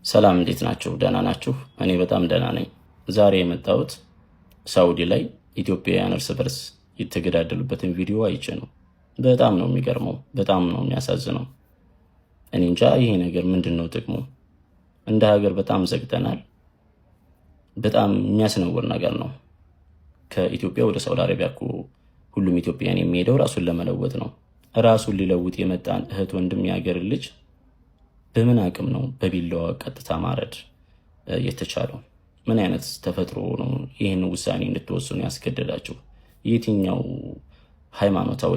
ሰላም እንዴት ናችሁ? ደህና ናችሁ? እኔ በጣም ደህና ነኝ። ዛሬ የመጣሁት ሳውዲ ላይ ኢትዮጵያውያን እርስ በርስ የተገዳደሉበትን ቪዲዮ አይቼ ነው። በጣም ነው የሚገርመው፣ በጣም ነው የሚያሳዝነው። እኔ እንጃ ይሄ ነገር ምንድን ነው ጥቅሙ? እንደ ሀገር በጣም ዘግተናል። በጣም የሚያስነውር ነገር ነው። ከኢትዮጵያ ወደ ሳውዲ አረቢያ እኮ ሁሉም ኢትዮጵያውያን የሚሄደው ራሱን ለመለወጥ ነው። ራሱን ሊለውጥ የመጣን እህት ወንድም የሀገር ልጅ በምን አቅም ነው በቢላዋ ቀጥታ ማረድ የተቻለው? ምን አይነት ተፈጥሮ ነው ይህን ውሳኔ እንድትወስኑ ያስገደዳችሁ? የትኛው ሃይማኖታዊ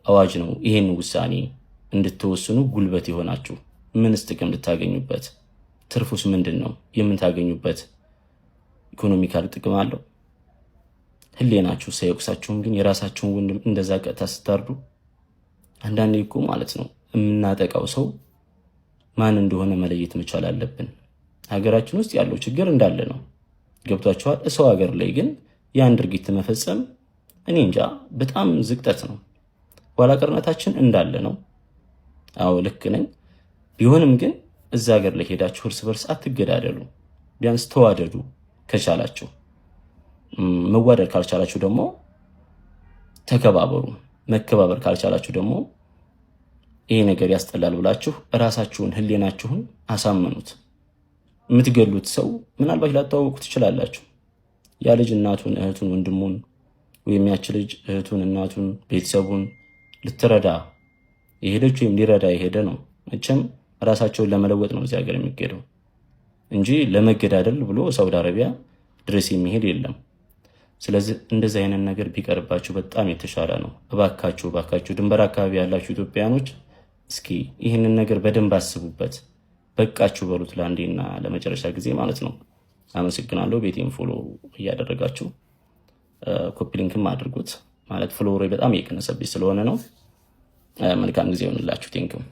አዋጅ ነው ይህን ውሳኔ እንድትወስኑ ጉልበት የሆናችሁ? ምንስ ጥቅም ልታገኙበት? ትርፉስ ምንድን ነው? የምታገኙበት ኢኮኖሚካል ጥቅም አለው? ህሊናችሁ ሳይወቅሳችሁም ግን የራሳችሁን ወንድም እንደዛ ቀጥታ ስታርዱ፣ አንዳንዴ እኮ ማለት ነው የምናጠቃው ሰው ማን እንደሆነ መለየት መቻል አለብን። ሀገራችን ውስጥ ያለው ችግር እንዳለ ነው። ገብቷችኋል? ሰው ሀገር ላይ ግን ያን ድርጊት መፈጸም እኔ እንጃ በጣም ዝቅጠት ነው። ኋላቀርነታችን እንዳለ ነው። አዎ ልክ ነኝ። ቢሆንም ግን እዛ ሀገር ላይ ሄዳችሁ እርስ በርስ አትገዳደሉ። ቢያንስ ተዋደዱ ከቻላችሁ። መዋደድ ካልቻላችሁ ደግሞ ተከባበሩ። መከባበር ካልቻላችሁ ደግሞ ይሄ ነገር ያስጠላል ብላችሁ ራሳችሁን ህሊናችሁን አሳምኑት። የምትገሉት ሰው ምናልባት ላታወቁ ትችላላችሁ። ያ ልጅ እናቱን፣ እህቱን፣ ወንድሙን ወይም ያች ልጅ እህቱን፣ እናቱን፣ ቤተሰቡን ልትረዳ የሄደች ወይም ሊረዳ የሄደ ነው። መቼም ራሳቸውን ለመለወጥ ነው እዚህ ሀገር የሚገደው እንጂ ለመገዳደል ብሎ ሳውዲ አረቢያ ድረስ የሚሄድ የለም። ስለዚህ እንደዚህ አይነት ነገር ቢቀርባችሁ በጣም የተሻለ ነው። እባካችሁ ድንበር አካባቢ ያላችሁ ኢትዮጵያኖች እስኪ ይህንን ነገር በደንብ አስቡበት። በቃችሁ በሉት ለአንዴና ለመጨረሻ ጊዜ ማለት ነው። አመሰግናለሁ። ቤቴን ፎሎ እያደረጋችሁ ኮፒ ሊንክም አድርጉት። ማለት ፍሎሬ በጣም እየቀነሰብኝ ስለሆነ ነው። መልካም ጊዜ ይሆንላችሁ። ቴንክም